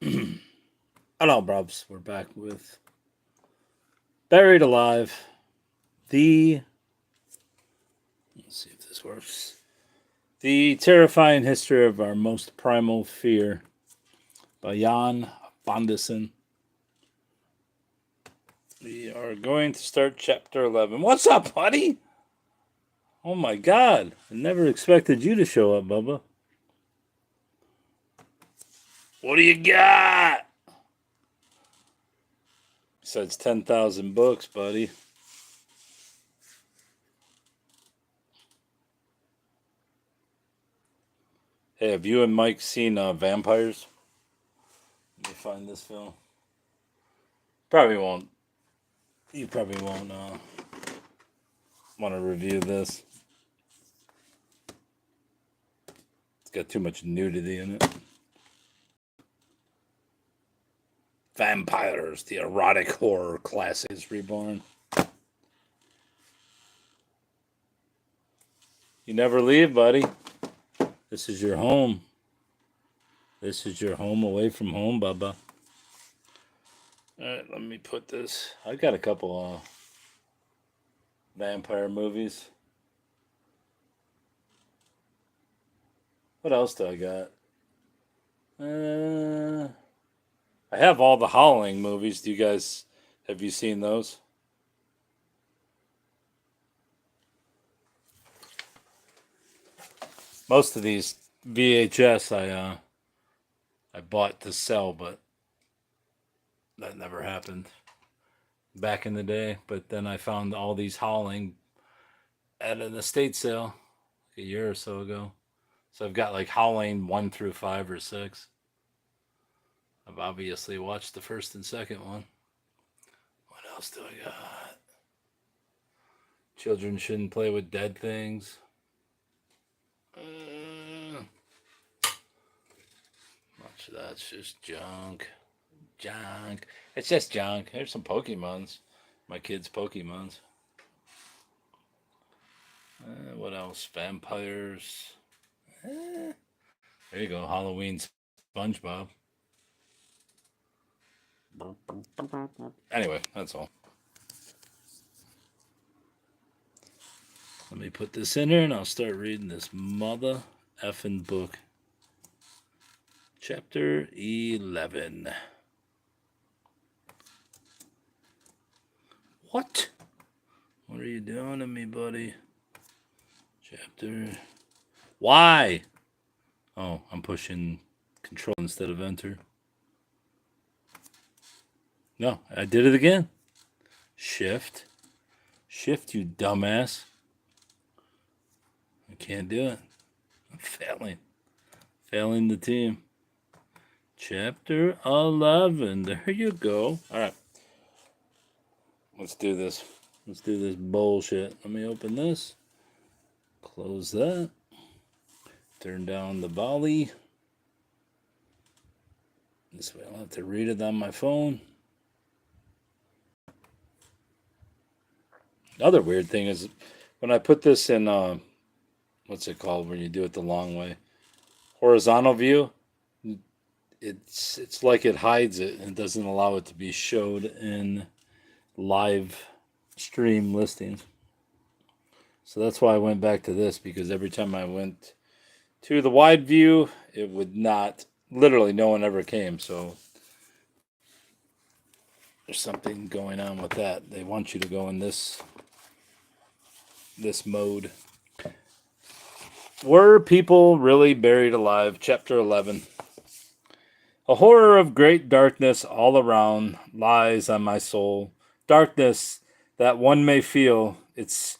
Hello, Brubs. We're back with Buried Alive. The let's see if this works. The terrifying history of our most primal fear by Jan Bondeson. We are going to start chapter 11. What's up, buddy? Oh my god. I never expected you to show up, Bubba. What do you got? Besides 10,000 books, buddy. Hey, have you and Mike seen Vampires? Let me find this film. Probably won't. You probably won't want to review this. It's got too much nudity in it. Vampires, the erotic horror classic is reborn. You never leave, buddy. This is your home. This is your home away from home, Bubba. Alright, let me put this. I got a couple vampire movies. What else do I got? I have all the Howling movies. Have you seen those? Most of these VHS I bought to sell, but that never happened back in the day. But then I found all these Howling at an estate sale a year or so ago. So I've got like Howling 1 through 5 or 6. I've obviously watched the first and second one. What else do I got? Children shouldn't play with dead things. Much of that's just junk. Junk. It's just junk. There's some Pokemons. My kids' Pokemons. What else? Vampires. There you go. Halloween SpongeBob. Anyway, that's all. Let me put this in here and I'll start reading this mother effing book. Chapter 11. What? What are you doing to me, buddy? Chapter. Why? Oh, I'm pushing control instead of enter. No, I did it again. Shift. Shift, you dumbass. I can't do it. I'm failing. Failing the team. Chapter 11. There you go. All right. Let's do this. Let's do this bullshit. Let me open this. Close that. Turn down the volley. This way I'll have to read it on my phone. The other weird thing is when I put this in, what's it called when you do it the long way? Horizontal view. It's like it hides it and doesn't allow it to be showed in live stream listings. So that's why I went back to this, because every time I went to the wide view, it would not, literally no one ever came. So there's something going on with that. They want you to go in this mode. Were people really buried alive? Chapter 11. A horror of great darkness all around lies on my soul. Darkness that one may feel its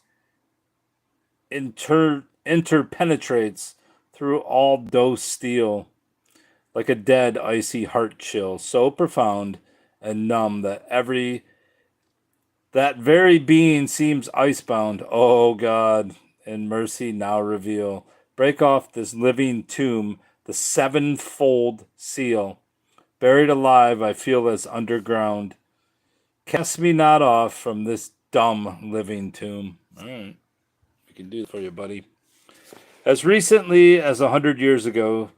interpenetrates through all dose steel, like a dead icy heart chill, so profound and numb that that very being seems icebound. Oh God, in mercy now reveal. Break off this living tomb, the sevenfold seal. Buried alive, I feel as underground. Cast me not off from this dumb living tomb. All right. We can do it for you, buddy. As recently as 100 years ago,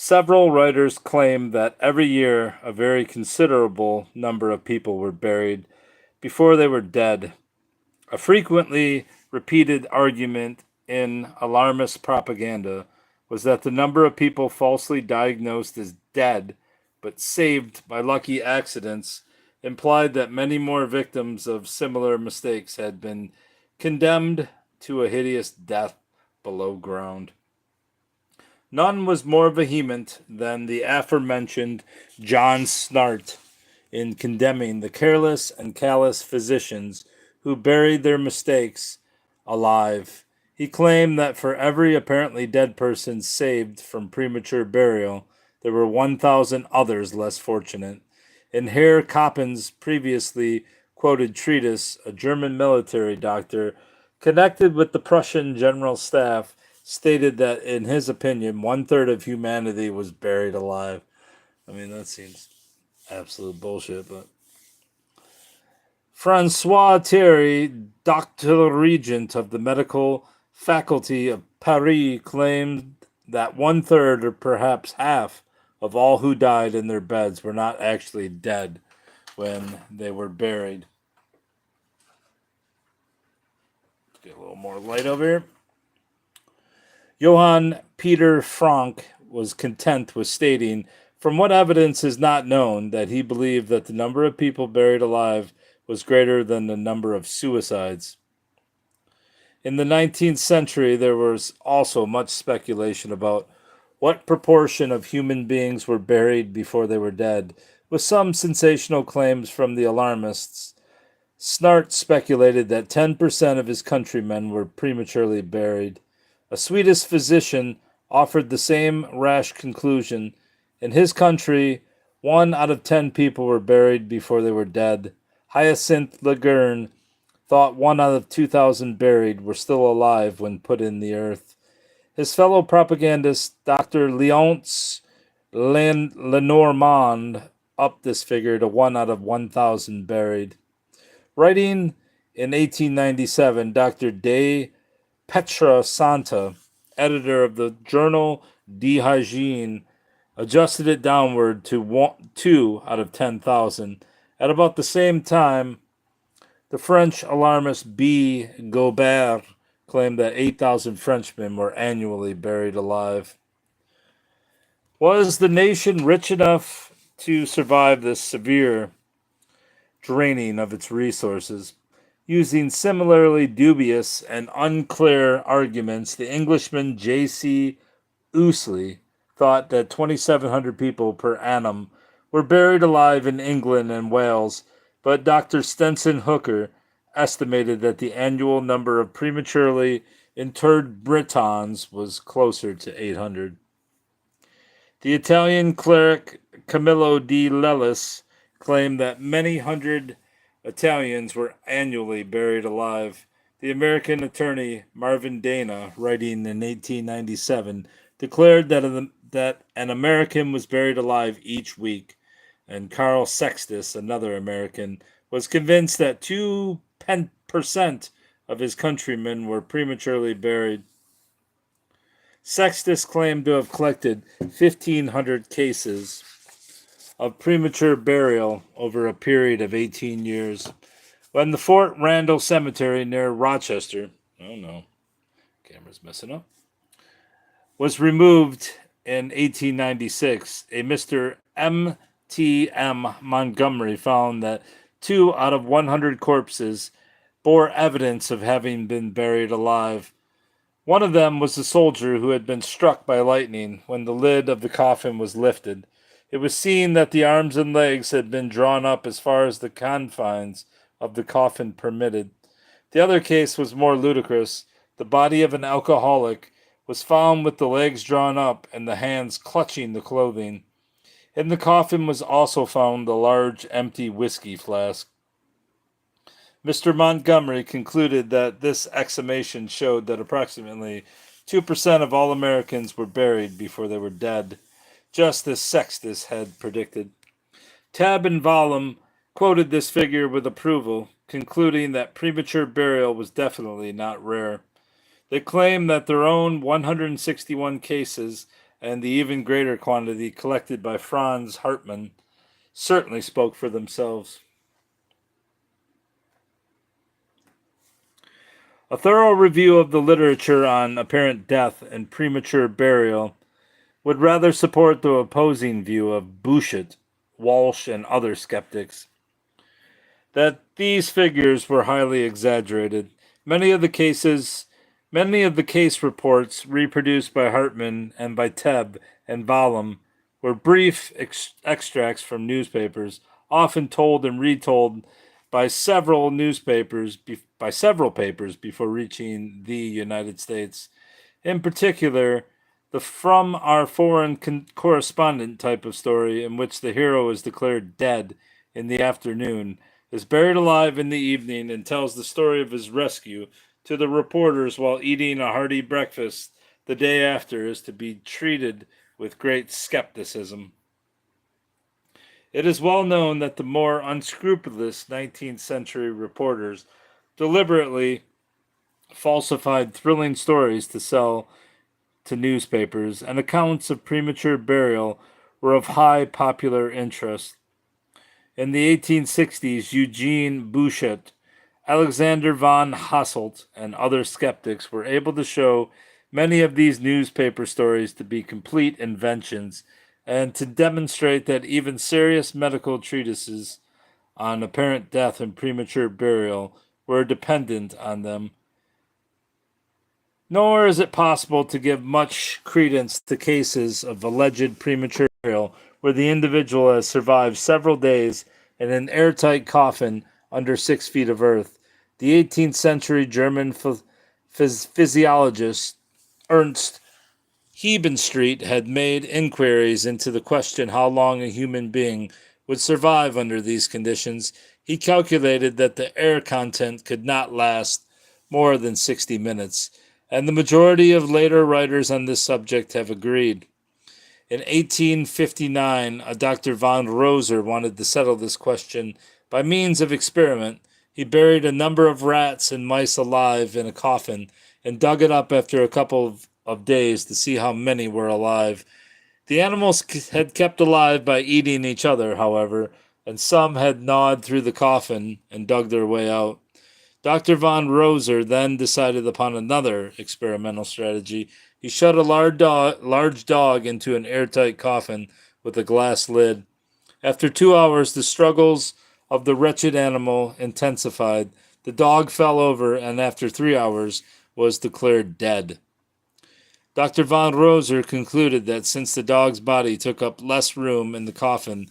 Several writers claim that every year a very considerable number of people were buried before they were dead. A frequently repeated argument in alarmist propaganda was that the number of people falsely diagnosed as dead but saved by lucky accidents implied that many more victims of similar mistakes had been condemned to a hideous death below ground. None was more vehement than the aforementioned John Snart in condemning the careless and callous physicians who buried their mistakes alive. He claimed that for every apparently dead person saved from premature burial, there were 1,000 others less fortunate. In Herr Koppen's previously quoted treatise, a German military doctor connected with the Prussian general staff stated that, in his opinion, 1/3 of humanity was buried alive. I mean, that seems absolute bullshit, but Francois Thierry, Doctor Regent of the Medical Faculty of Paris, claimed that 1/3 or perhaps half of all who died in their beds were not actually dead when they were buried. Let's get a little more light over here. Johann Peter Frank was content with stating, from what evidence is not known, that he believed that the number of people buried alive was greater than the number of suicides. In the 19th century, there was also much speculation about what proportion of human beings were buried before they were dead, with some sensational claims from the alarmists. Snart speculated that 10% of his countrymen were prematurely buried. A Swedish physician offered the same rash conclusion. In his country, 1 out of 10 people were buried before they were dead. Hyacinth Legern thought 1 out of 2,000 buried were still alive when put in the earth. His fellow propagandist, Dr. Léonce Lenormand, upped this figure to 1 out of 1,000 buried. Writing in 1897, Dr. De Petra Santa, editor of the journal d'Hygiene, adjusted it downward to 2 out of 10,000. At about the same time, the French alarmist B. Gobert claimed that 8,000 Frenchmen were annually buried alive. Was the nation rich enough to survive this severe draining of its resources? Using similarly dubious and unclear arguments, the Englishman J.C. Ouseley thought that 2,700 people per annum were buried alive in England and Wales, but Dr. Stenson Hooker estimated that the annual number of prematurely interred Britons was closer to 800. The Italian cleric Camillo di Lellis claimed that many hundred Italians were annually buried alive. The American attorney Marvin Dana, writing in 1897, declared that an American was buried alive each week, and Carl Sextus, another American, was convinced that 2% of his countrymen were prematurely buried. Sextus claimed to have collected 1,500 cases of premature burial over a period of 18 years. When the Fort Randall Cemetery near Rochester, oh no, camera's messing up, was removed in 1896, a Mr. M.T.M. Montgomery found that 2 out of 100 corpses bore evidence of having been buried alive. One of them was a soldier who had been struck by lightning. When the lid of the coffin was lifted, it was seen that the arms and legs had been drawn up as far as the confines of the coffin permitted. The other case was more ludicrous. The body of an alcoholic was found with the legs drawn up and the hands clutching the clothing. In the coffin was also found a large empty whiskey flask. Mr. Montgomery concluded that this exhumation showed that approximately 2% of all Americans were buried before they were dead, just as Sextus had predicted. Tabb and Vollum quoted this figure with approval, concluding that premature burial was definitely not rare. They claimed that their own 161 cases and the even greater quantity collected by Franz Hartmann certainly spoke for themselves. A thorough review of the literature on apparent death and premature burial would rather support the opposing view of Bouchet, Walsh, and other skeptics, that these figures were highly exaggerated. Many of the case reports reproduced by Hartmann and by Tebb and Vallum were brief extracts from newspapers, often told and retold by several papers before reaching the United States. In particular, the from our foreign correspondent type of story, in which the hero is declared dead in the afternoon, is buried alive in the evening, and tells the story of his rescue to the reporters while eating a hearty breakfast the day after, is to be treated with great skepticism. It is well known that the more unscrupulous 19th century reporters deliberately falsified thrilling stories to sell to newspapers, and accounts of premature burial were of high popular interest. In the 1860s, Eugene Bouchet, Alexander von Hasselt, and other skeptics were able to show many of these newspaper stories to be complete inventions, and to demonstrate that even serious medical treatises on apparent death and premature burial were dependent on them. Nor is it possible to give much credence to cases of alleged premature burial where the individual has survived several days in an airtight coffin under 6 feet of earth. The 18th century German physiologist Ernst Hebenstreit had made inquiries into the question how long a human being would survive under these conditions. He calculated that the air content could not last more than 60 minutes, and the majority of later writers on this subject have agreed. In 1859, a Dr. von Roser wanted to settle this question by means of experiment. He buried a number of rats and mice alive in a coffin and dug it up after a couple of days to see how many were alive. The animals had kept alive by eating each other, however, and some had gnawed through the coffin and dug their way out. Dr. von Roser then decided upon another experimental strategy. He shut a large dog into an airtight coffin with a glass lid. After 2 hours, the struggles of the wretched animal intensified. The dog fell over, and after 3 hours was declared dead. Dr. von Roser concluded that since the dog's body took up less room in the coffin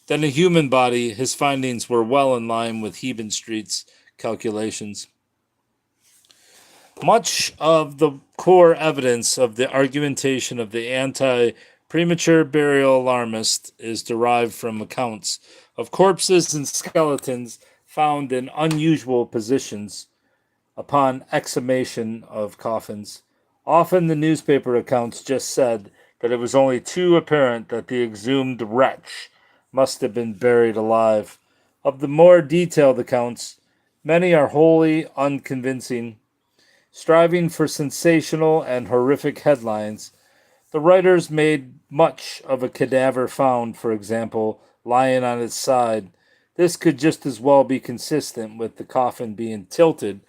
than a human body, his findings were well in line with Hebenstreit's calculations. Much of the core evidence of the argumentation of the anti-premature burial alarmist is derived from accounts of corpses and skeletons found in unusual positions upon exhumation of coffins. Often the newspaper accounts just said that it was only too apparent that the exhumed wretch must have been buried alive. Of the more detailed accounts, many are wholly unconvincing. Striving for sensational and horrific headlines, the writers made much of a cadaver found, for example, lying on its side. This could just as well be consistent with the coffin being tilted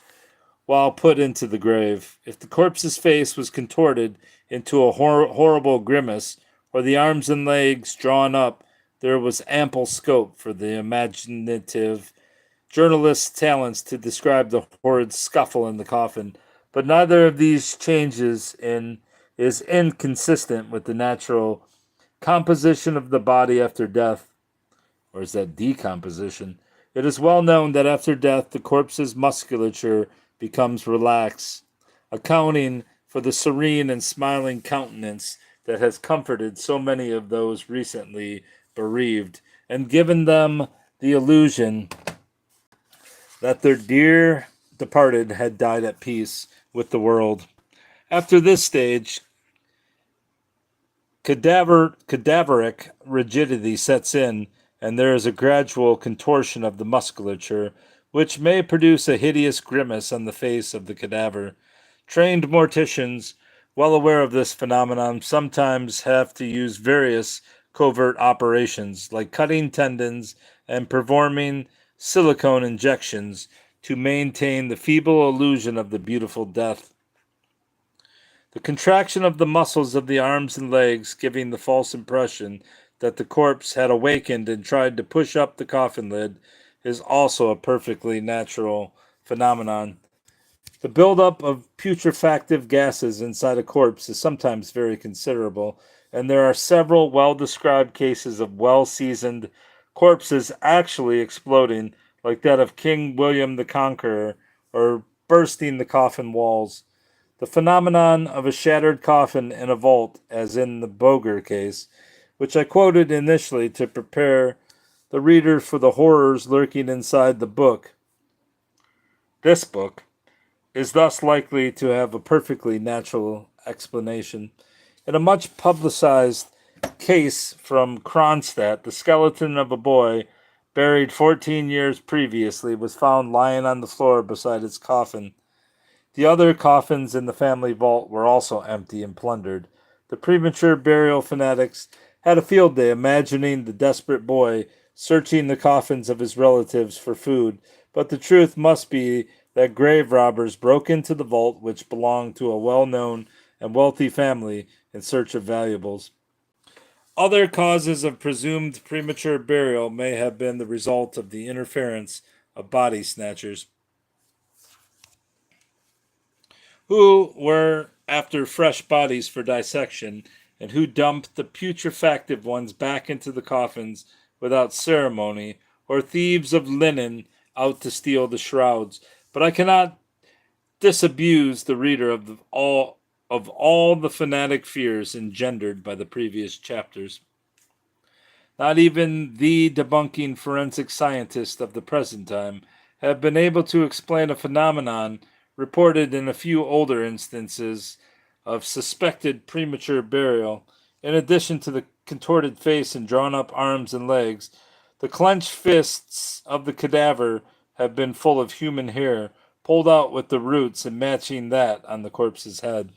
while put into the grave. If the corpse's face was contorted into a horrible grimace, or the arms and legs drawn up, there was ample scope for the imaginative journalist's talents to describe the horrid scuffle in the coffin. But neither of these changes is inconsistent with the natural composition of the body after death. Or is that decomposition? It is well known that after death the corpse's musculature becomes relaxed, accounting for the serene and smiling countenance that has comforted so many of those recently bereaved, and given them the illusion that their dear departed had died at peace with the world. After this stage, cadaveric rigidity sets in, and there is a gradual contortion of the musculature, which may produce a hideous grimace on the face of the cadaver. Trained morticians, well aware of this phenomenon, sometimes have to use various covert operations like cutting tendons and performing silicone injections to maintain the feeble illusion of the beautiful death. The contraction of the muscles of the arms and legs, giving the false impression that the corpse had awakened and tried to push up the coffin lid, is also a perfectly natural phenomenon. The buildup of putrefactive gases inside a corpse is sometimes very considerable, and there are several well described cases of well seasoned corpses actually exploding, like that of King William the Conqueror, or bursting the coffin walls. The phenomenon of a shattered coffin in a vault, as in the Boger case, which I quoted initially to prepare the reader for the horrors lurking inside this book, is thus likely to have a perfectly natural explanation. In a much publicized case from Kronstadt, the skeleton of a boy buried 14 years previously was found lying on the floor beside its coffin. The other coffins in the family vault were also empty and plundered. The premature burial fanatics had a field day imagining the desperate boy searching the coffins of his relatives for food, but the truth must be that grave robbers broke into the vault, which belonged to a well-known and wealthy family, in search of valuables. Other causes of presumed premature burial may have been the result of the interference of body snatchers, who were after fresh bodies for dissection, and who dumped the putrefactive ones back into the coffins without ceremony, or thieves of linen out to steal the shrouds. But I cannot disabuse the reader of all the fanatic fears engendered by the previous chapters. Not even the debunking forensic scientists of the present time have been able to explain a phenomenon reported in a few older instances of suspected premature burial. In addition to the contorted face and drawn up arms and legs, the clenched fists of the cadaver have been full of human hair, pulled out with the roots and matching that on the corpse's head.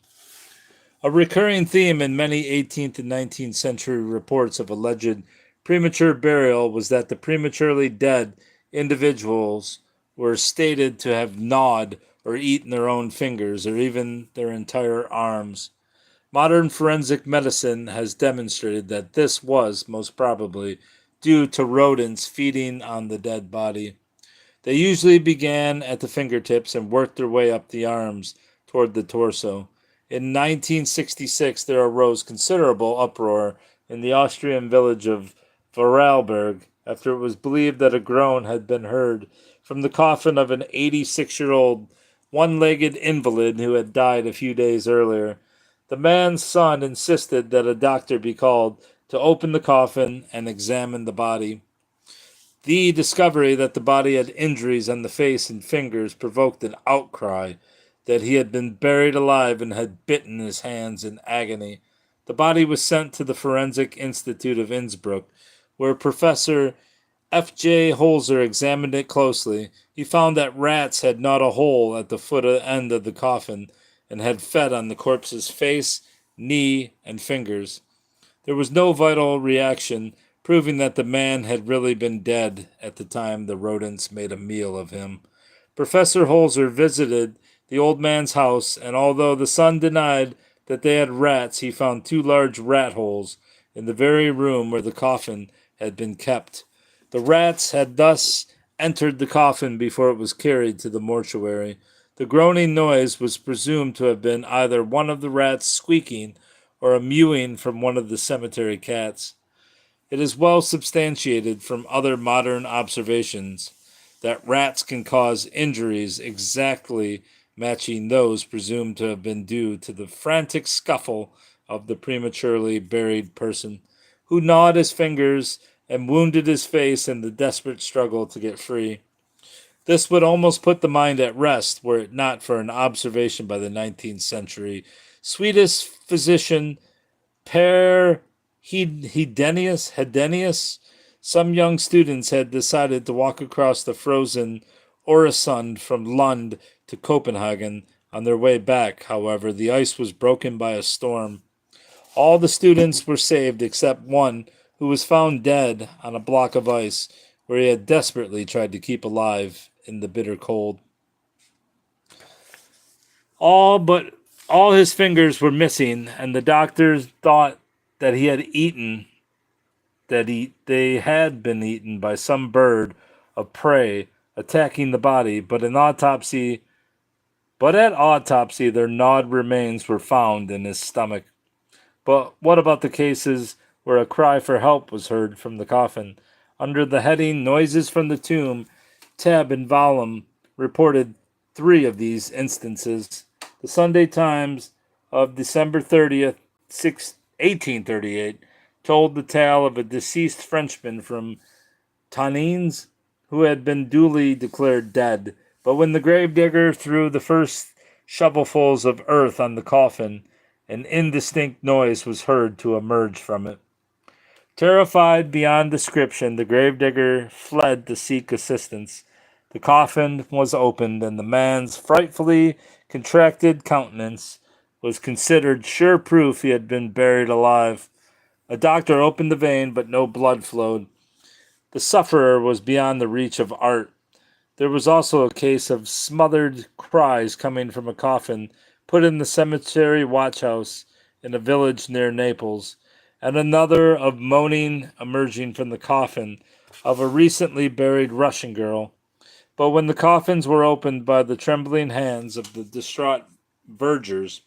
A recurring theme in many 18th and 19th century reports of alleged premature burial was that the prematurely dead individuals were stated to have gnawed or eaten their own fingers or even their entire arms. Modern forensic medicine has demonstrated that this was most probably due to rodents feeding on the dead body. They usually began at the fingertips and worked their way up the arms toward the torso. In 1966, there arose considerable uproar in the Austrian village of Vorarlberg after it was believed that a groan had been heard from the coffin of an 86-year-old one-legged invalid who had died a few days earlier. The man's son insisted that a doctor be called to open the coffin and examine the body. The discovery that the body had injuries on the face and fingers provoked an outcry that he had been buried alive and had bitten his hands in agony. The body was sent to the Forensic Institute of Innsbruck, where Professor F.J. Holzer examined it closely. He found that rats had gnawed a hole at the foot end of the coffin and had fed on the corpse's face, knee, and fingers. There was no vital reaction, proving that the man had really been dead at the time the rodents made a meal of him. Professor Holzer visited the old man's house, and although the son denied that they had rats, he found 2 large rat holes in the very room where the coffin had been kept. The rats had thus entered the coffin before it was carried to the mortuary. The groaning noise was presumed to have been either one of the rats squeaking or a mewing from one of the cemetery cats. It is well substantiated from other modern observations that rats can cause injuries exactly matching those presumed to have been due to the frantic scuffle of the prematurely buried person, who gnawed his fingers and wounded his face in the desperate struggle to get free. This would almost put the mind at rest were it not for an observation by the 19th century Swedish physician Per Hedenius. Some young students had decided to walk across the frozen Öresund from Lund to Copenhagen On their way back, however, the ice was broken by a storm. All the students were saved except one who was found dead on a block of ice where he had desperately tried to keep alive in the bitter cold. All his fingers were missing, and the doctors thought that he had eaten they had been eaten by some bird of prey attacking the body, but at autopsy their gnawed remains were found in his stomach. But what about the cases where a cry for help was heard from the coffin? Under the heading Noises from the Tomb, Tabb and Volume reported 3 of these instances. The Sunday Times of December 30th, 1838, told the tale of a deceased Frenchman from Tonneins who had been duly declared dead. But when the gravedigger threw the first shovelfuls of earth on the coffin, an indistinct noise was heard to emerge from it. Terrified beyond description, the gravedigger fled to seek assistance. The coffin was opened, and the man's frightfully contracted countenance was considered sure proof he had been buried alive. A doctor opened the vein, but no blood flowed. The sufferer was beyond the reach of art. There was also a case of smothered cries coming from a coffin put in the cemetery watchhouse in a village near Naples, and another of moaning emerging from the coffin of a recently buried Russian girl. But when the coffins were opened by the trembling hands of the distraught vergers,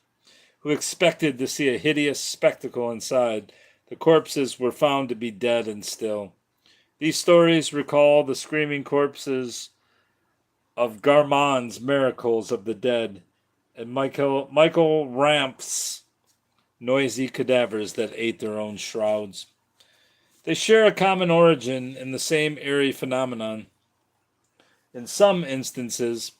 who expected to see a hideous spectacle inside, the corpses were found to be dead and still. These stories recall the screaming corpses of Garmand's Miracles of the Dead and Michael Ramp's noisy cadavers that ate their own shrouds. They share a common origin in the same eerie phenomenon. In some instances,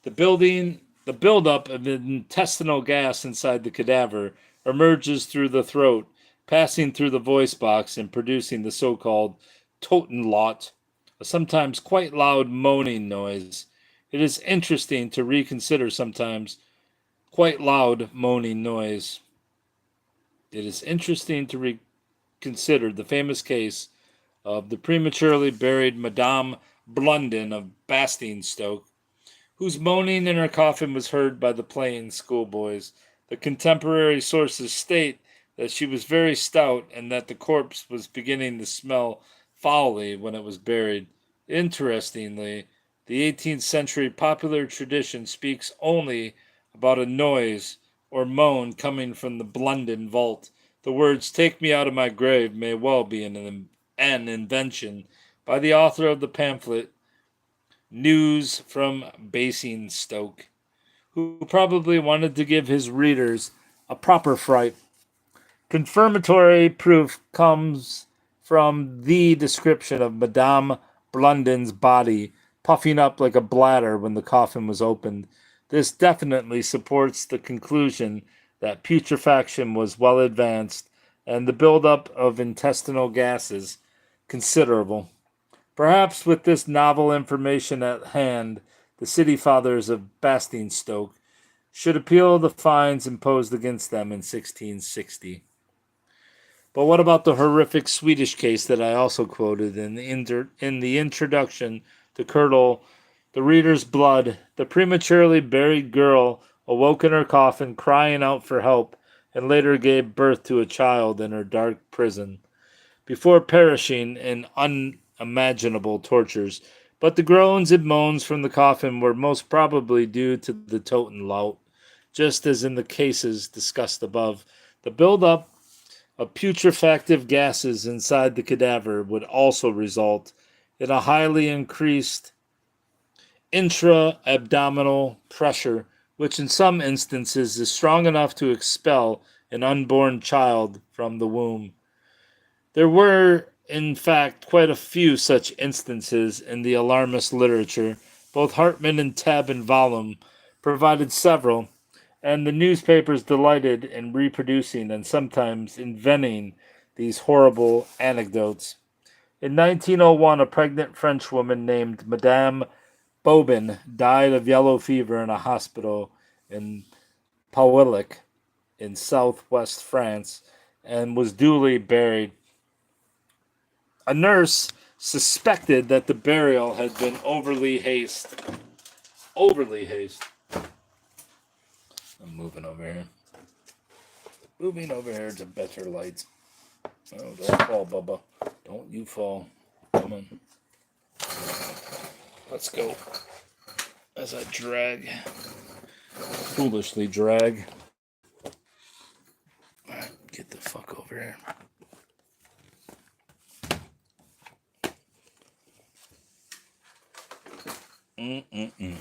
the buildup of intestinal gas inside the cadaver emerges through the throat, passing through the voice box and producing the so-called Totenlaut, a sometimes quite loud moaning noise. It is interesting to reconsider sometimes quite loud moaning noise. It is interesting to reconsider the famous case of the prematurely buried Madame Blunden of Bastingstoke, whose moaning in her coffin was heard by the plain schoolboys. The contemporary sources state that she was very stout and that the corpse was beginning to smell foully when it was buried. Interestingly, the 18th century popular tradition speaks only about a noise or moan coming from the Blunden vault. The words "take me out of my grave" may well be an invention by the author of the pamphlet News from Basingstoke, who probably wanted to give his readers a proper fright. Confirmatory proof comes from the description of Madame Blunden's body puffing up like a bladder when the coffin was opened. This definitely supports the conclusion that putrefaction was well advanced and the buildup of intestinal gases considerable. Perhaps with this novel information at hand, the city fathers of Bastingstoke should appeal the fines imposed against them in 1660. But what about the horrific Swedish case that I also quoted in the introduction to Curdle? The reader's blood. The prematurely buried girl awoke in her coffin, crying out for help, and later gave birth to a child in her dark prison, before perishing in unimaginable tortures. But the groans and moans from the coffin were most probably due to the Totenlaut, just as in the cases discussed above. The buildup of putrefactive gases inside the cadaver would also result in a highly increased intra-abdominal pressure, which in some instances is strong enough to expel an unborn child from the womb. There were, in fact, quite a few such instances in the alarmist literature. Both Hartman and Tabb and Volume provided several, and the newspapers delighted in reproducing and sometimes inventing these horrible anecdotes. In 1901, a pregnant Frenchwoman named Madame Bobin died of yellow fever in a hospital in Pauillac in southwest France and was duly buried. A nurse suspected that the burial had been overly haste. Overly haste. I'm moving over here. Moving over here to better light. Oh, don't fall, Bubba. Don't you fall. Come on. Let's go. As I drag. Foolishly drag. Alright, get the fuck over here. Mm-mm-mm.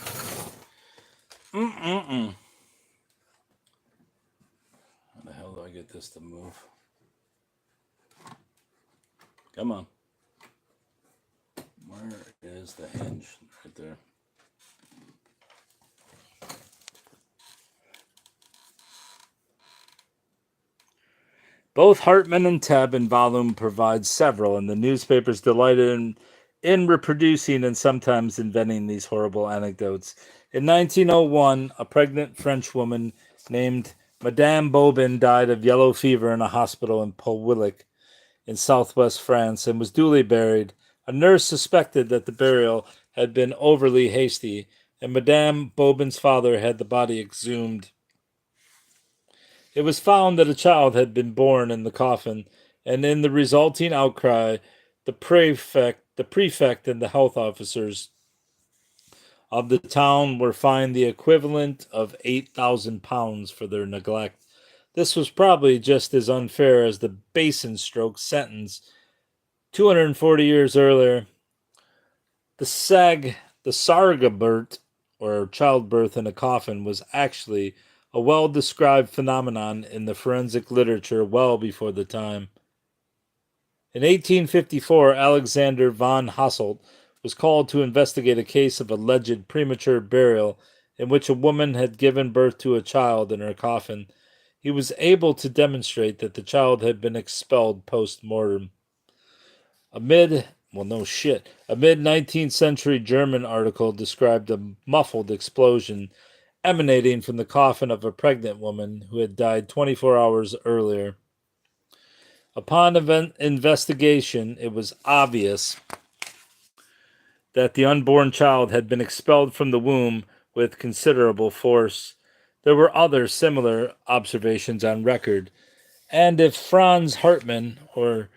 Mm-mm-mm. How the hell do I get this to move? Come on. Where is the hinge? Right there. Both Hartman and Tebb in volume provide several, and the newspapers delighted in reproducing and sometimes inventing these horrible anecdotes. In 1901, a pregnant French woman named Madame Bobin died of yellow fever in a hospital in Pauillac in southwest France and was duly buried. A nurse suspected that the burial had been overly hasty, and Madame Bobin's father had the body exhumed. It was found that a child had been born in the coffin, and in the resulting outcry, the prefect and the health officers of the town were fined the equivalent of £8,000 for their neglect. This was probably just as unfair as the Basingstoke sentence 240 years earlier. The Sargabert, or childbirth in a coffin, was actually a well-described phenomenon in the forensic literature well before the time. In 1854, Alexander von Hasselt was called to investigate a case of alleged premature burial in which a woman had given birth to a child in her coffin. He was able to demonstrate that the child had been expelled post-mortem. A mid-19th century German article described a muffled explosion emanating from the coffin of a pregnant woman who had died 24 hours earlier. Upon investigation, it was obvious that the unborn child had been expelled from the womb with considerable force. There were other similar observations on record, and if Franz Hartmann or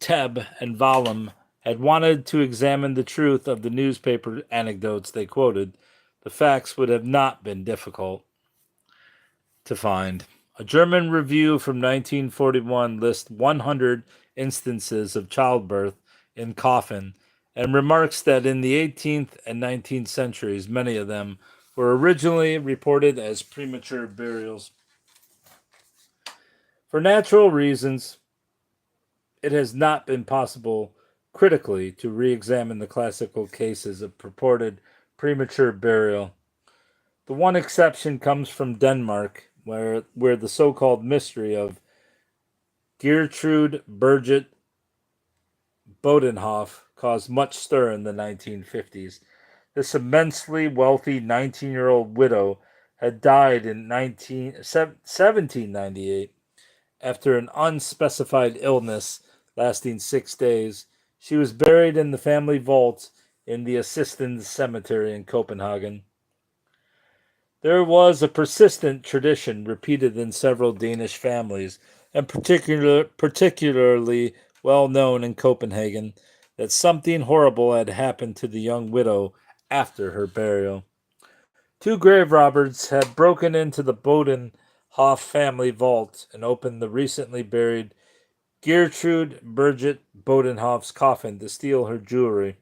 Tebb and Vallum had wanted to examine the truth of the newspaper anecdotes they quoted, the facts would have not been difficult to find. A German review from 1941 lists 100 instances of childbirth in coffin and remarks that in the 18th and 19th centuries, many of them were originally reported as premature burials. For natural reasons, it has not been possible critically to re-examine the classical cases of purported premature burial. The one exception comes from Denmark, where the so-called mystery of Gertrude Birgit Bodenhoff caused much stir in the 1950s. This immensely wealthy 19-year-old widow had died in 1798 after an unspecified illness lasting 6 days. She was buried in the family vault in the Assistens Cemetery in Copenhagen. There was a persistent tradition repeated in several Danish families, and particularly well known in Copenhagen, that something horrible had happened to the young widow after her burial. 2 grave robbers had broken into the Bodenhoff family vault and opened the recently buried Gertrude Birgit Bodenhoff's coffin to steal her jewelry.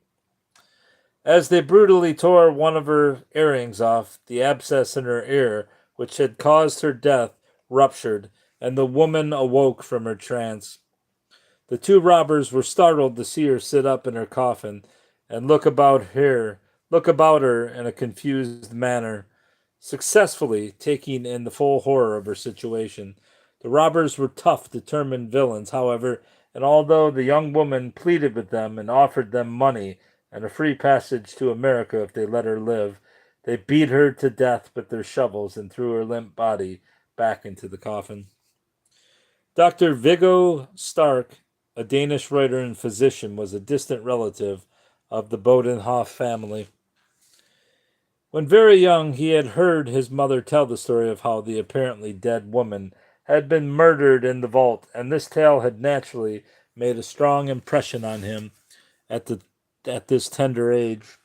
As they brutally tore one of her earrings off, the abscess in her ear, which had caused her death, ruptured, and the woman awoke from her trance. The 2 robbers were startled to see her sit up in her coffin and look about her in a confused manner, successfully taking in the full horror of her situation. The robbers were tough, determined villains, however, and although the young woman pleaded with them and offered them money and a free passage to America if they let her live. They beat her to death with their shovels and threw her limp body back into the coffin. Dr. Viggo Stark, a Danish writer and physician, was a distant relative of the Bodenhoff family. When very young, he had heard his mother tell the story of how the apparently dead woman had been murdered in the vault, and this tale had naturally made a strong impression on him at this tender age.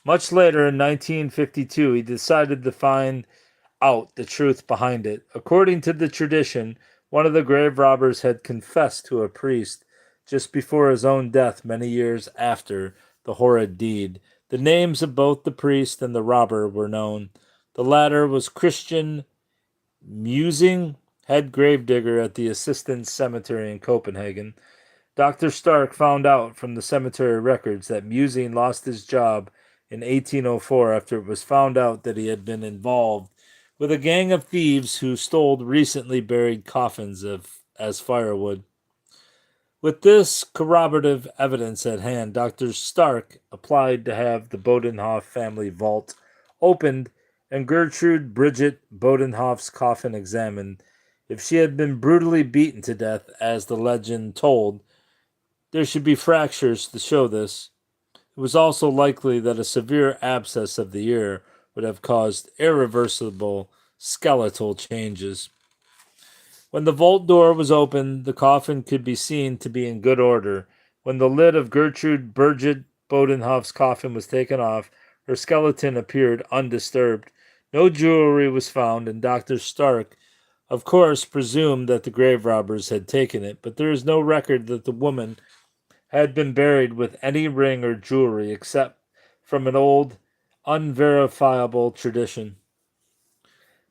Much later, in 1952, he decided to find out the truth behind it. According to the tradition, one of the grave robbers had confessed to a priest just before his own death many years after the horrid deed. The names of both the priest and the robber were known. The latter was Christian Musing, head gravedigger at the Assistens Cemetery in Copenhagen. Dr. Stark found out from the cemetery records that Musing lost his job in 1804 after it was found out that he had been involved with a gang of thieves who stole recently buried coffins as firewood. With this corroborative evidence at hand, Dr. Stark applied to have the Bodenhoff family vault opened and Gertrude Bridget Bodenhoff's coffin examined. If she had been brutally beaten to death, as the legend told, there should be fractures to show this. It was also likely that a severe abscess of the ear would have caused irreversible skeletal changes. When the vault door was opened, the coffin could be seen to be in good order. When the lid of Gertrude Birgit Bodenhoff's coffin was taken off, her skeleton appeared undisturbed. No jewelry was found, and Dr. Stark, of course, presumed that the grave robbers had taken it, but there is no record that the woman had been buried with any ring or jewelry except from an old, unverifiable tradition.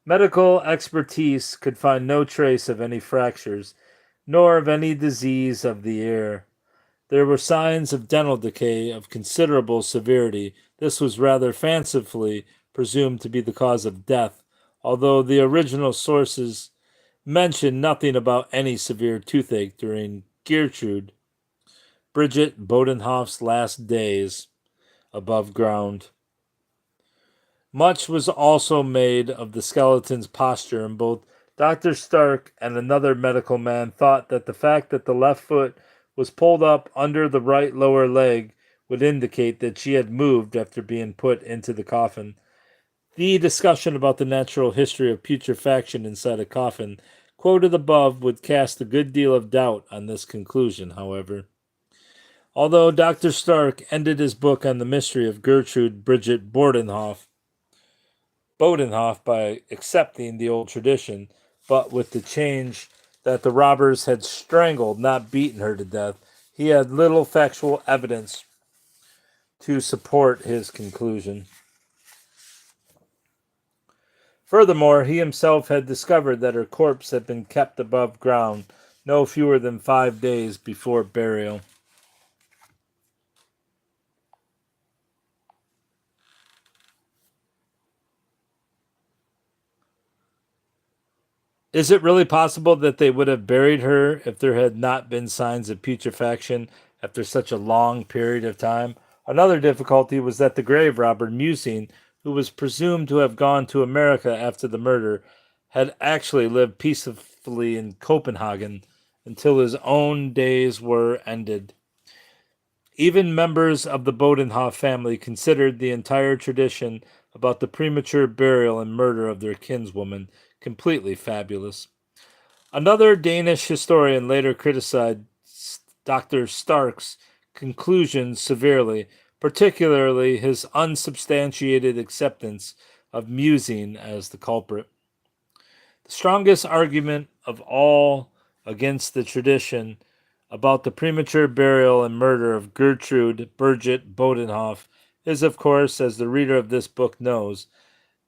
Medical expertise could find no trace of any fractures, nor of any disease of the ear. There were signs of dental decay of considerable severity. This was rather fancifully presumed to be the cause of death, although the original sources mention nothing about any severe toothache during Gertrude Bridget Bodenhoff's last days above ground. Much was also made of the skeleton's posture, and both Dr. Stark and another medical man thought that the fact that the left foot was pulled up under the right lower leg would indicate that she had moved after being put into the coffin. The discussion about the natural history of putrefaction inside a coffin quoted above would cast a good deal of doubt on this conclusion, however. Although Dr. Stark ended his book on the mystery of Gertrude Bridget Bodenhoff by accepting the old tradition, but with the change that the robbers had strangled, not beaten her to death, he had little factual evidence to support his conclusion. Furthermore, he himself had discovered that her corpse had been kept above ground no fewer than 5 days before burial. Is it really possible that they would have buried her if there had not been signs of putrefaction after such a long period of time? Another difficulty was that the grave robber, Musing, who was presumed to have gone to America after the murder, had actually lived peacefully in Copenhagen until his own days were ended. Even members of the Bodenhoff family considered the entire tradition about the premature burial and murder of their kinswoman completely fabulous. Another Danish historian later criticized Dr. Stark's conclusions severely, particularly his unsubstantiated acceptance of Musing as the culprit. The strongest argument of all against the tradition about the premature burial and murder of Gertrude Birgit Bodenhoff is, of course, as the reader of this book knows,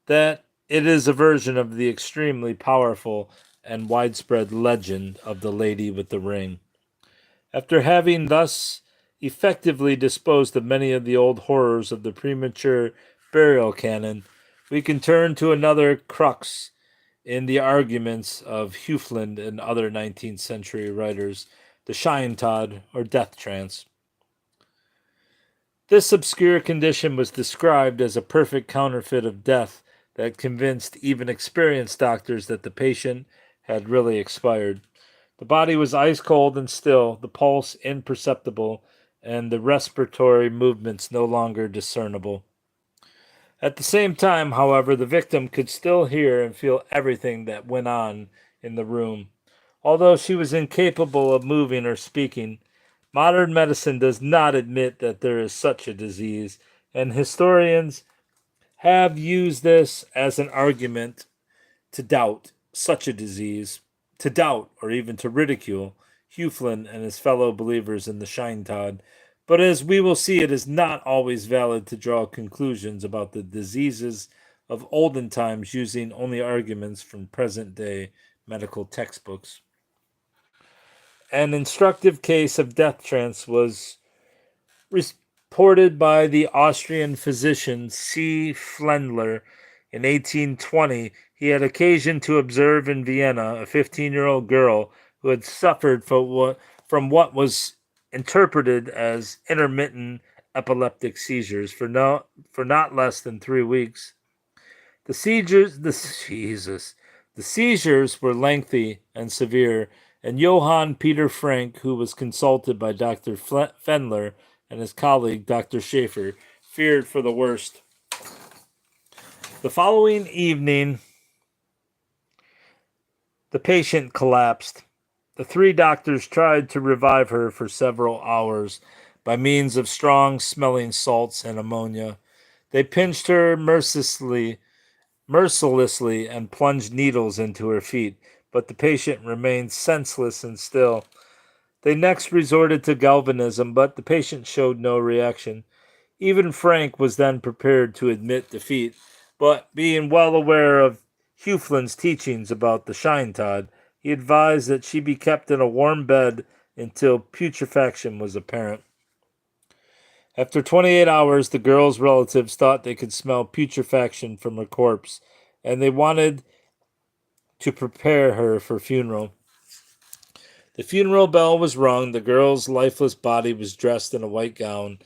that it is a version of the extremely powerful and widespread legend of the Lady with the Ring. After having thus effectively disposed of many of the old horrors of the premature burial canon, we can turn to another crux in the arguments of Hufeland and other 19th century writers, the Shientod or death trance. This obscure condition was described as a perfect counterfeit of death that convinced even experienced doctors that the patient had really expired. The body was ice cold and still, the pulse imperceptible, and the respiratory movements no longer discernible. At the same time, however, the victim could still hear and feel everything that went on in the room. Although she was incapable of moving or speaking, modern medicine does not admit that there is such a disease, and historians have used this as an argument to doubt such a disease, to doubt or even to ridicule Huflin and his fellow believers in the Shinetot. But as we will see, it is not always valid to draw conclusions about the diseases of olden times using only arguments from present day medical textbooks. An instructive case of death trance was reported by the Austrian physician C. Flendler in 1820. He had occasion to observe in Vienna a 15-year-old girl who had suffered from what was interpreted as intermittent epileptic seizures for not less than 3 weeks. The seizures, the seizures were lengthy and severe, and Johann Peter Frank, who was consulted by Dr. Fendler and his colleague Dr. Schaefer, feared for the worst. The following evening, the patient collapsed. The three doctors tried to revive her for several hours by means of strong smelling salts and ammonia. They pinched her mercilessly and plunged needles into her feet, but the patient remained senseless and still. They next resorted to galvanism, but the patient showed no reaction. Even Frank was then prepared to admit defeat, but being well aware of Huflin's teachings about the Shinetot, he advised that she be kept in a warm bed until putrefaction was apparent. After 28 hours, the girl's relatives thought they could smell putrefaction from her corpse, and they wanted to prepare her for funeral. The funeral bell was rung, the girl's lifeless body was dressed in a white gown,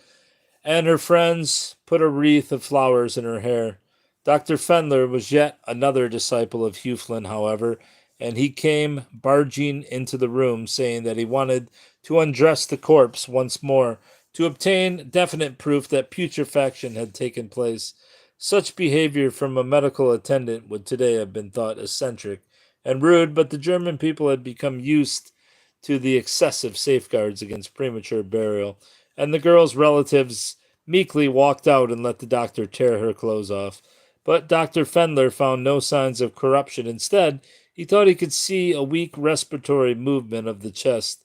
and her friends put a wreath of flowers in her hair. Dr. Fendler was yet another disciple of Huflin, however, and he came barging into the room saying that he wanted to undress the corpse once more to obtain definite proof that putrefaction had taken place. Such behavior from a medical attendant would today have been thought eccentric and rude, but the German people had become used to the excessive safeguards against premature burial, and the girl's relatives meekly walked out and let the doctor tear her clothes off. But Dr. Fendler found no signs of corruption. Instead, he thought he could see a weak respiratory movement of the chest.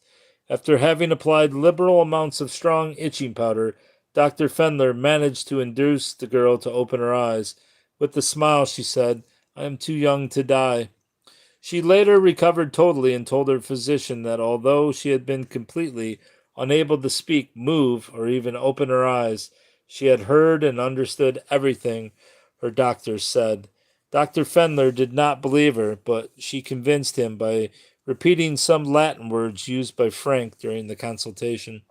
After having applied liberal amounts of strong itching powder, Dr. Fendler managed to induce the girl to open her eyes. With a smile, she said, "I am too young to die." She later recovered totally and told her physician that although she had been completely unable to speak, move, or even open her eyes, she had heard and understood everything her doctors said. Dr. Fendler did not believe her, but she convinced him by repeating some Latin words used by Frank during the consultation.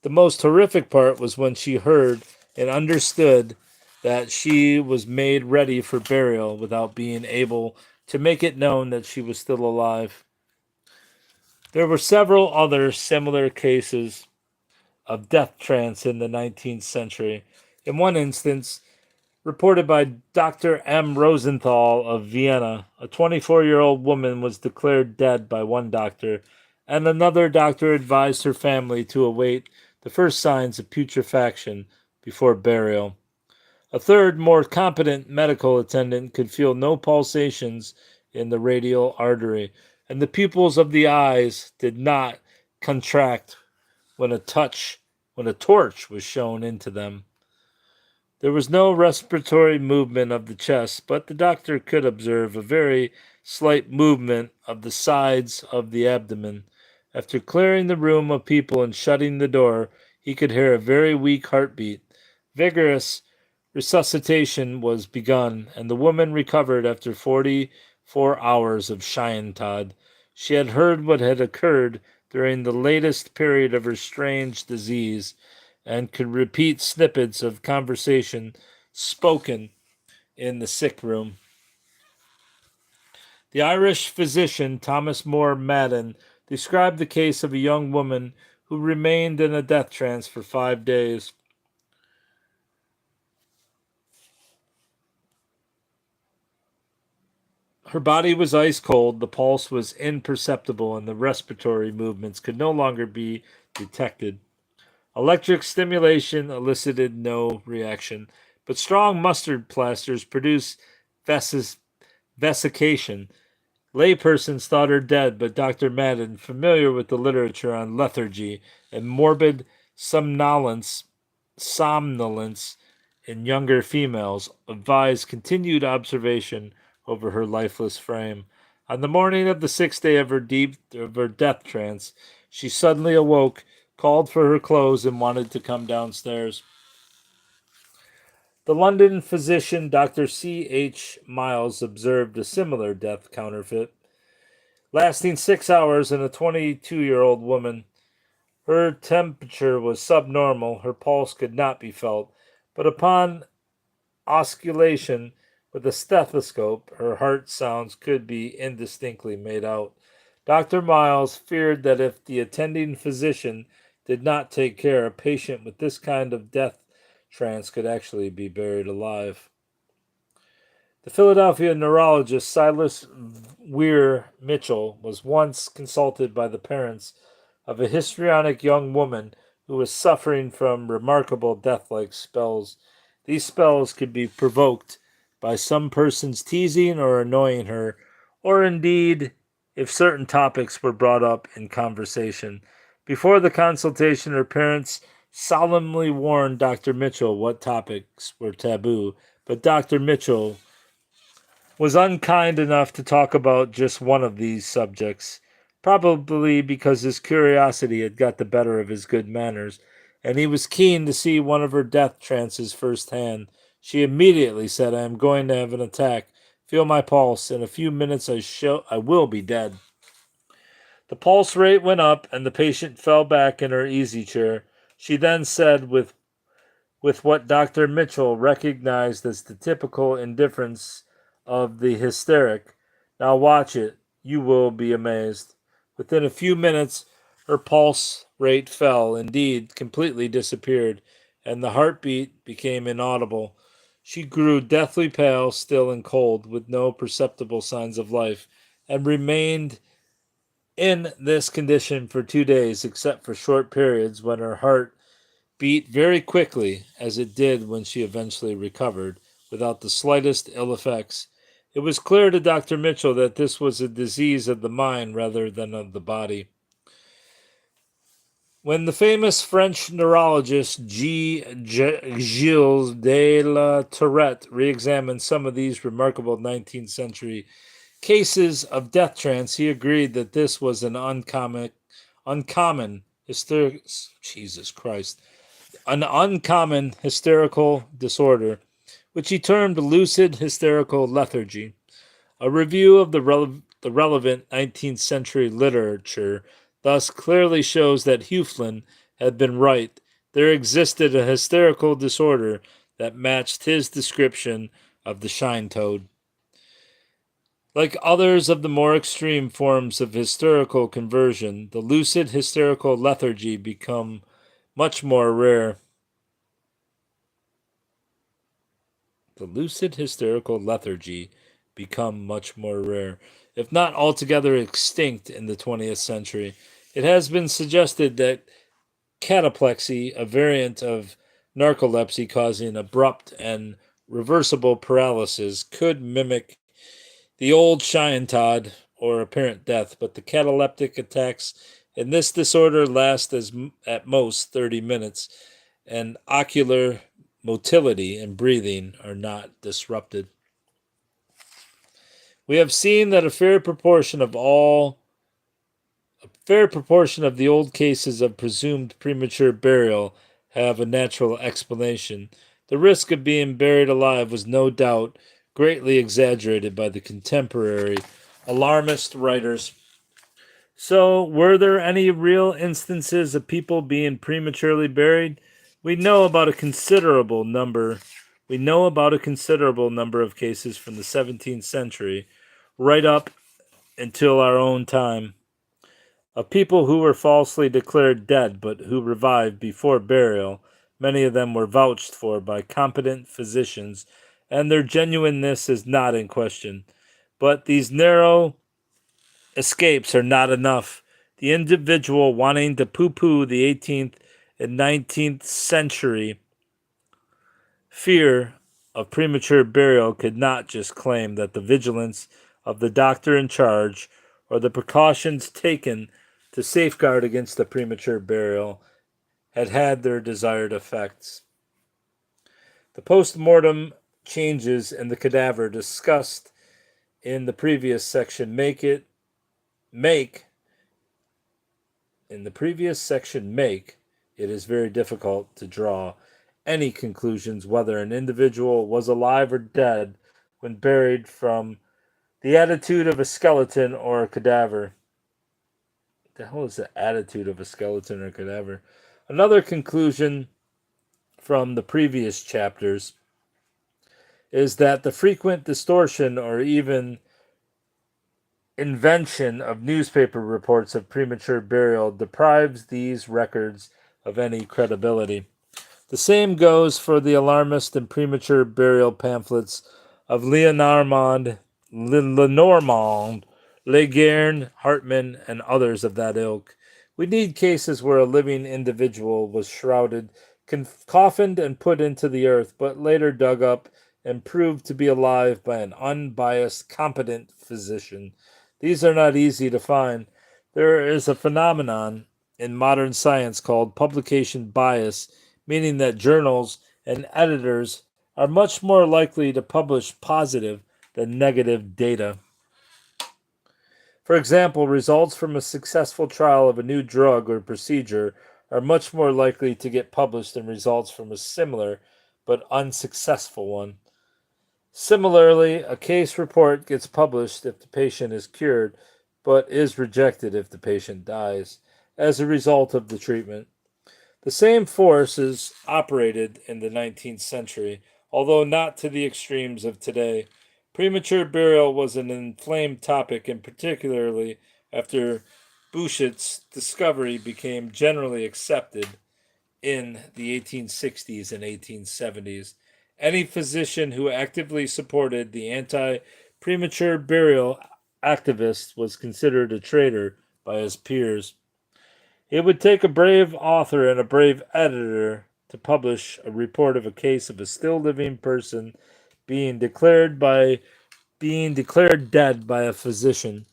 The most horrific part was when she heard and understood that she was made ready for burial without being able to make it known that she was still alive. There were several other similar cases of death trance in the 19th century. In one instance, reported by Dr. M. Rosenthal of Vienna, a 24-year-old woman was declared dead by one doctor, and another doctor advised her family to await the first signs of putrefaction before burial. A third, more competent medical attendant could feel no pulsations in the radial artery, and the pupils of the eyes did not contract when a torch was shown into them. There was no respiratory movement of the chest, but the doctor could observe a very slight movement of the sides of the abdomen. After clearing the room of people and shutting the door, he could hear a very weak heartbeat. Vigorous resuscitation was begun, and the woman recovered after 44 hours of Shinetot. She had heard what had occurred during the latest period of her strange disease, and could repeat snippets of conversation spoken in the sick room. The Irish physician Thomas Moore Madden described the case of a young woman who remained in a death trance for 5 days. Her body was ice cold, the pulse was imperceptible, and the respiratory movements could no longer be detected. Electric stimulation elicited no reaction, but strong mustard plasters produced vesiccation. Laypersons thought her dead, but Dr. Madden, familiar with the literature on lethargy and morbid somnolence in younger females, advised continued observation over her lifeless frame. On the morning of the 6th day of her death trance, she suddenly awoke, called for her clothes, and wanted to come downstairs. The London physician Dr. C. H. Miles observed a similar death counterfeit, lasting 6 hours in a 22-year-old woman. Her temperature was subnormal, her pulse could not be felt, but upon auscultation with a stethoscope, her heart sounds could be indistinctly made out. Dr. Miles feared that if the attending physician did not take care, a patient with this kind of death trance could actually be buried alive. The Philadelphia neurologist Silas Weir Mitchell was once consulted by the parents of a histrionic young woman who was suffering from remarkable death-like spells. These spells could be provoked by some person's teasing or annoying her, or indeed if certain topics were brought up in conversation. Before the consultation, her parents solemnly warned Dr. Mitchell what topics were taboo, but Dr. Mitchell was unkind enough to talk about just one of these subjects, probably because his curiosity had got the better of his good manners, and he was keen to see one of her death trances firsthand. She immediately said, "I am going to have an attack. Feel my pulse. In a few minutes I will be dead." The pulse rate went up, and the patient fell back in her easy chair. She then said with what Dr. Mitchell recognized as the typical indifference of the hysteric, "Now watch it. You will be amazed." Within a few minutes, her pulse rate fell, indeed, completely disappeared, and the heartbeat became inaudible. She grew deathly pale, still and cold, with no perceptible signs of life, and remained in this condition for 2 days, except for short periods when her heart beat very quickly, as it did when she eventually recovered, without the slightest ill effects. It was clear to Dr. Mitchell that this was a disease of the mind rather than of the body. When the famous French neurologist Gilles de la Tourette re-examined some of these remarkable 19th century cases of death trance, he agreed that this was an uncommon hysterical disorder, which he termed lucid hysterical lethargy. A review of the relevant 19th century literature thus clearly shows that Hufelin had been right. There existed a hysterical disorder that matched his description of the shine toad. Like others of the more extreme forms of hysterical conversion, the lucid hysterical lethargy become much more rare. The lucid hysterical lethargy become much more rare, if not altogether extinct in the 20th century. It has been suggested that cataplexy, a variant of narcolepsy causing abrupt and reversible paralysis, could mimic the old Chiantod or apparent death, but the cataleptic attacks in this disorder last at most 30 minutes, and ocular motility and breathing are not disrupted. We have seen that a fair proportion of the old cases of presumed premature burial have a natural explanation. The risk of being buried alive was no doubt greatly exaggerated by the contemporary alarmist writers. So, were there any real instances of people being prematurely buried? We know about a considerable number. We know about a considerable number of cases from the 17th century, right up until our own time, of people who were falsely declared dead but who revived before burial. Many of them were vouched for by competent physicians, and their genuineness is not in question. But these narrow escapes are not enough. The individual wanting to poo poo the 18th and 19th century fear of premature burial could not just claim that the vigilance of the doctor in charge or the precautions taken to safeguard against the premature burial had had their desired effects. The post-mortem changes in the cadaver discussed in the previous section make it is very difficult to draw any conclusions whether an individual was alive or dead when buried from the attitude of a skeleton or a cadaver. What the hell is the attitude of a skeleton or cadaver? Another conclusion from the previous chapters is that the frequent distortion or even invention of newspaper reports of premature burial deprives these records of any credibility. The same goes for the alarmist and premature burial pamphlets of Lenormand, Leguerne, Hartmann, and others of that ilk. We need cases where a living individual was shrouded, coffined, and put into the earth, but later dug up and proved to be alive by an unbiased, competent physician. These are not easy to find. There is a phenomenon in modern science called publication bias, meaning that journals and editors are much more likely to publish positive than negative data. For example, results from a successful trial of a new drug or procedure are much more likely to get published than results from a similar but unsuccessful one. Similarly, a case report gets published if the patient is cured, but is rejected if the patient dies as a result of the treatment. The same forces operated in the 19th century, although not to the extremes of today. Premature burial was an inflamed topic, and particularly after Bouchet's discovery became generally accepted in the 1860s and 1870s. Any physician who actively supported the anti-premature burial activists was considered a traitor by his peers. It would take a brave author and a brave editor to publish a report of a case of a still living person being declared dead by a physician.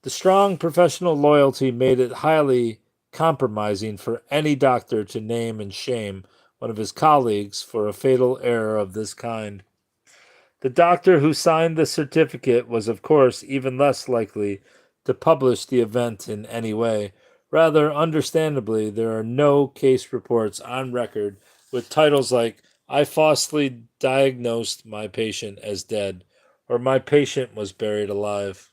The strong professional loyalty made it highly compromising for any doctor to name and shame one of his colleagues for a fatal error of this kind. The doctor who signed the certificate was, of course, even less likely to publish the event in any way. Rather, understandably, there are no case reports on record with titles like, "I falsely diagnosed my patient as dead," or "My patient was buried alive."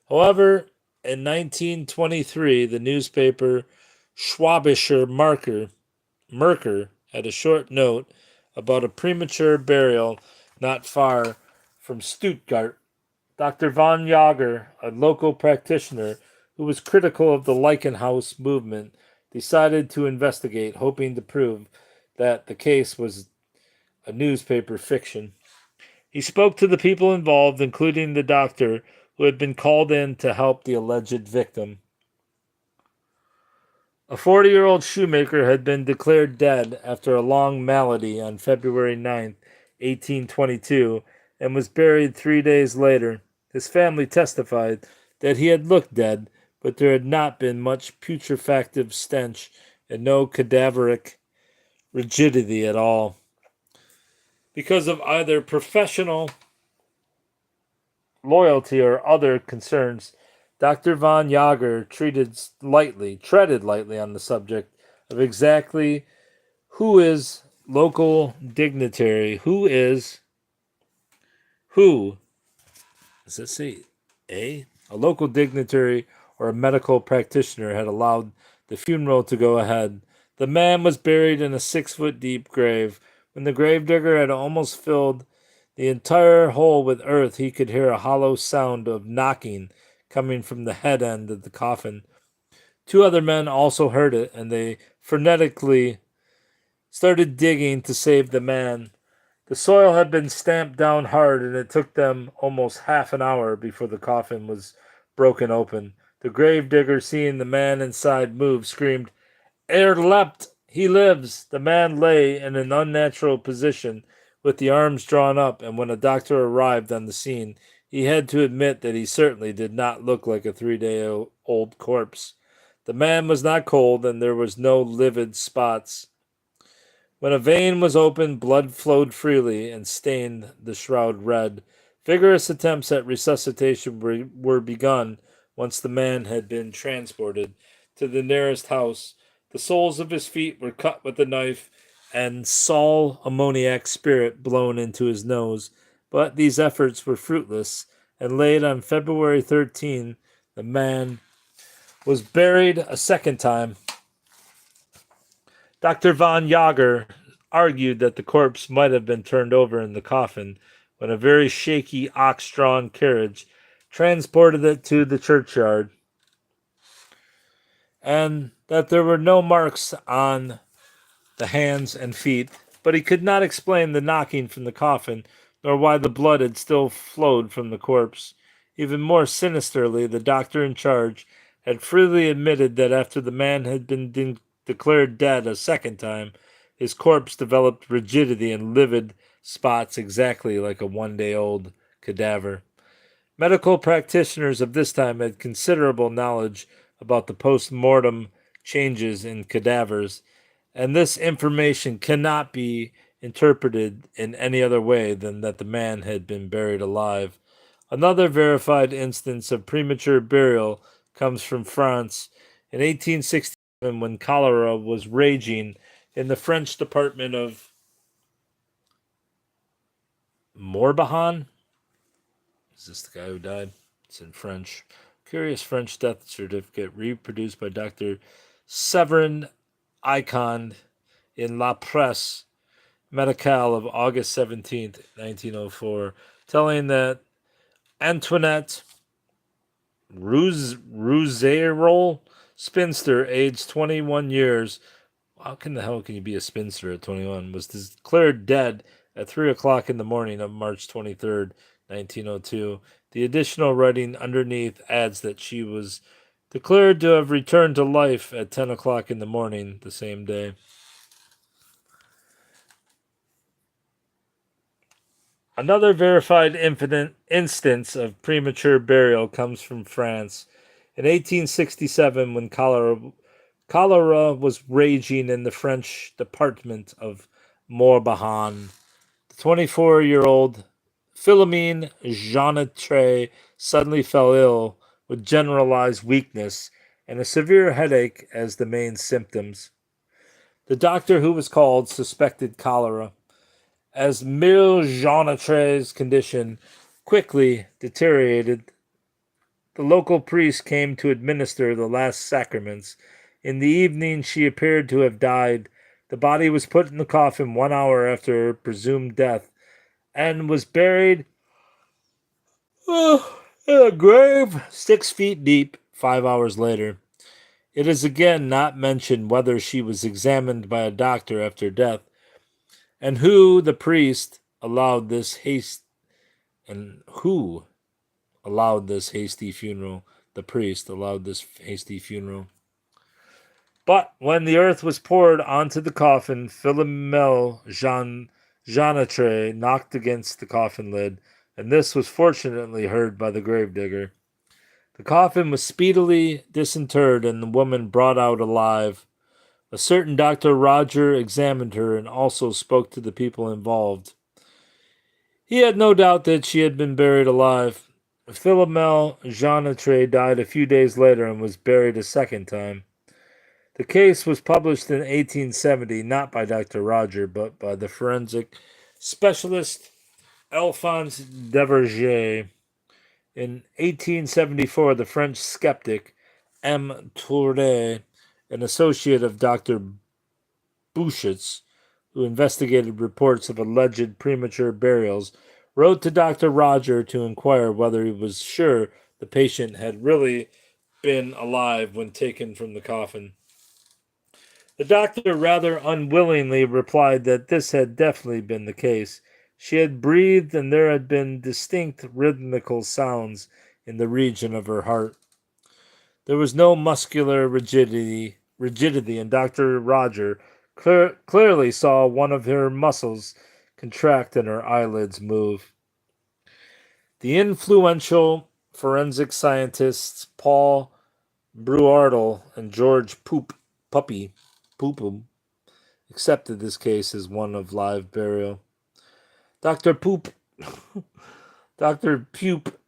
However, in 1923, the newspaper Schwäbischer Merkur had a short note about a premature burial not far from Stuttgart. Dr. von Jager, a local practitioner who was critical of the Leichenhaus movement, decided to investigate, hoping to prove that the case was a newspaper fiction. He spoke to the people involved, including the doctor who had been called in to help the alleged victim. A 40-year-old shoemaker had been declared dead after a long malady on February 9, 1822, and was buried 3 days later. His family testified that he had looked dead, but there had not been much putrefactive stench and no cadaveric rigidity at all. Because of either professional loyalty or other concerns, Dr. von Jager treaded lightly on the subject of exactly who is local dignitary, who does it say a local dignitary or a medical practitioner had allowed the funeral to go ahead. The man was buried in a 6-foot deep grave. When the gravedigger had almost filled the entire hole with earth, he could hear a hollow sound of knocking coming from the head end of the coffin. Two other men also heard it, and they frenetically started digging to save the man. The soil had been stamped down hard, and it took them almost half an hour before the coffin was broken open. The gravedigger, seeing the man inside move, screamed, "Er lebt! He lives!" The man lay in an unnatural position with the arms drawn up, and when a doctor arrived on the scene, he had to admit that he certainly did not look like a 3-day-old corpse. The man was not cold, and there was no livid spots. When a vein was opened, blood flowed freely and stained the shroud red. Vigorous attempts at resuscitation were begun once the man had been transported to the nearest house. The soles of his feet were cut with a knife and sal ammoniac spirit blown into his nose, but these efforts were fruitless, and late on February 13, the man was buried a second time. Dr. von Jager argued that the corpse might have been turned over in the coffin when a very shaky ox-drawn carriage transported it to the churchyard, and that there were no marks on the hands and feet, but he could not explain the knocking from the coffin, nor why the blood had still flowed from the corpse. Even more sinisterly, the doctor in charge had freely admitted that after the man had been declared dead a second time, his corpse developed rigidity and livid spots exactly like a 1-day-old cadaver. Medical practitioners of this time had considerable knowledge about the post-mortem changes in cadavers, and this information cannot be interpreted in any other way than that the man had been buried alive. Another verified instance of premature burial comes from France in 1867 when cholera was raging in the French department of Morbihan. Is this the guy who died? It's in French. Curious French death certificate reproduced by Dr. Severin Icon in La Presse Médicale of August 17th, 1904, telling that Antoinette Rouzeirol, spinster, aged 21 years, how can the hell can you be a spinster at 21, was declared dead at 3 o'clock in the morning of March 23rd, 1902. The additional writing underneath adds that she was declared to have returned to life at 10 o'clock in the morning the same day. Another verified instance of premature burial comes from France. In 1867, when cholera was raging in the French department of Morbihan, the 24-year-old Philomene Jeannetre suddenly fell ill with generalized weakness and a severe headache as the main symptoms. The doctor who was called suspected cholera. As Mille Jeannetre's condition quickly deteriorated, the local priest came to administer the last sacraments. In the evening, she appeared to have died. The body was put in the coffin 1 hour after her presumed death and was buried in a grave 6 feet deep 5 hours later. It is again not mentioned whether she was examined by a doctor after death, and who the priest allowed this hasty funeral. The priest allowed this hasty funeral. But when the earth was poured onto the coffin, Philomel Jeannetre knocked against the coffin lid, and this was fortunately heard by the gravedigger. The coffin was speedily disinterred and the woman brought out alive. A certain Dr. Roger examined her and also spoke to the people involved. He had no doubt that she had been buried alive. Philomel Jeannetre died a few days later and was buried a second time. The case was published in 1870, not by Dr. Roger, but by the forensic specialist Alphonse Deverger. In 1874, the French skeptic M. Touré, an associate of Dr. Buschitz, who investigated reports of alleged premature burials, wrote to Dr. Roger to inquire whether he was sure the patient had really been alive when taken from the coffin. The doctor rather unwillingly replied that this had definitely been the case. She had breathed, and there had been distinct rhythmical sounds in the region of her heart. There was no muscular rigidity, and Dr. Roger clearly saw one of her muscles contract and her eyelids move. The influential forensic scientists Paul Bruardel and George Puppy Poopum accepted this case as one of live burial. Dr. Dr. Pupe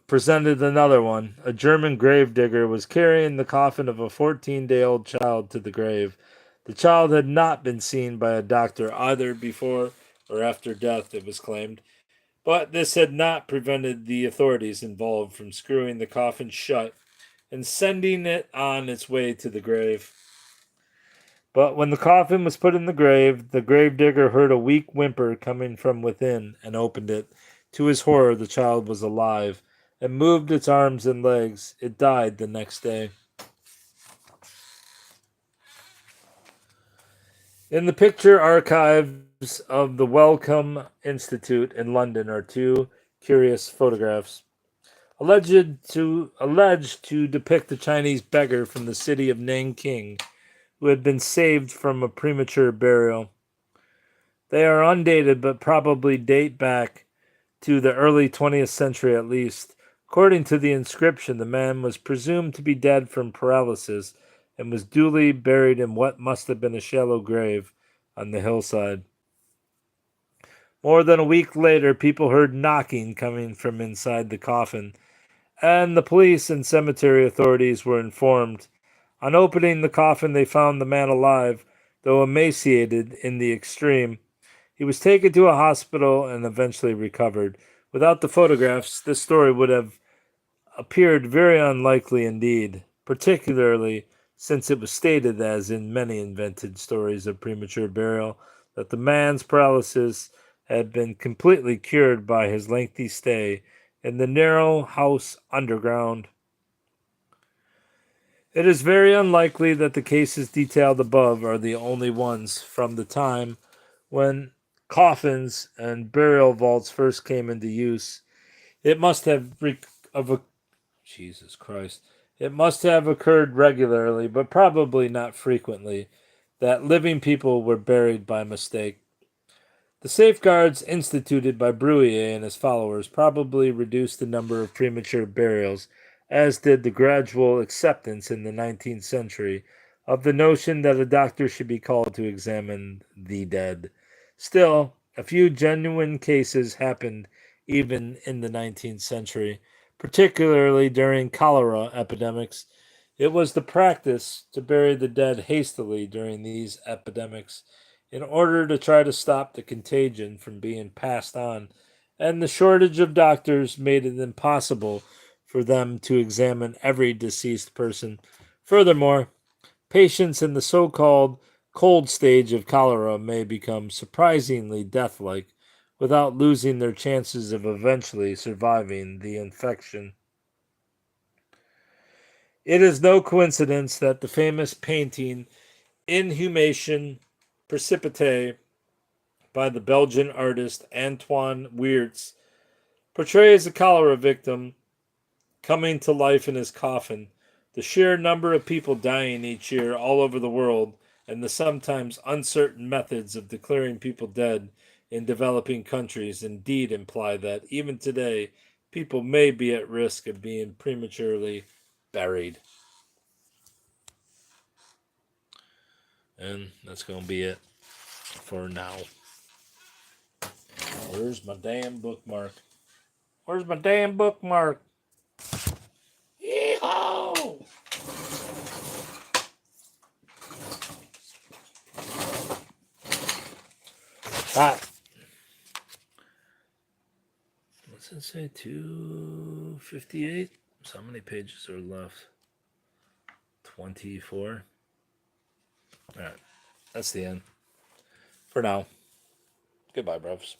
presented another one. A German gravedigger was carrying the coffin of a 14-day-old child to the grave. The child had not been seen by a doctor either before or after death, it was claimed. But this had not prevented the authorities involved from screwing the coffin shut and sending it on its way to the grave. But when the coffin was put in the gravedigger heard a weak whimper coming from within and opened it. To his horror, the child was alive and moved its arms and legs. It died the next day. In the picture archives of the Wellcome Institute in London are two curious photographs alleged to depict a Chinese beggar from the city of Nanking who had been saved from a premature burial. They are undated but probably date back to the early 20th century at least. According to the inscription, the man was presumed to be dead from paralysis and was duly buried in what must have been a shallow grave on the hillside. More than a week later, people heard knocking coming from inside the coffin, and the police and cemetery authorities were informed. On opening the coffin, they found the man alive, though emaciated in the extreme. He was taken to a hospital and eventually recovered. Without the photographs, this story would have appeared very unlikely indeed, particularly since it was stated, as in many invented stories of premature burial, that the man's paralysis had been completely cured by his lengthy stay in the narrow house underground. It is very unlikely that the cases detailed above are the only ones from the time when coffins and burial vaults first came into use. It must have Jesus Christ. It must have occurred regularly, but probably not frequently, that living people were buried by mistake. The safeguards instituted by Bruyère and his followers probably reduced the number of premature burials, as did the gradual acceptance in the 19th century of the notion that a doctor should be called to examine the dead. Still, a few genuine cases happened even in the 19th century, particularly during cholera epidemics. It was the practice to bury the dead hastily during these epidemics in order to try to stop the contagion from being passed on, and the shortage of doctors made it impossible for them to examine every deceased person. Furthermore, patients in the so-called cold stage of cholera may become surprisingly death-like without losing their chances of eventually surviving the infection. It is no coincidence that the famous painting Inhumation Precipitae by the Belgian artist Antoine Weerts portrays a cholera victim coming to life in his coffin. The sheer number of people dying each year all over the world and the sometimes uncertain methods of declaring people dead in developing countries indeed imply that even today people may be at risk of being prematurely buried. And that's going to be it for now. Where's my damn bookmark? Where's my damn bookmark? Yeehaw! Ah. What's it say? 258? So how many pages are left? 24. All right. That's the end for now. Goodbye, bros.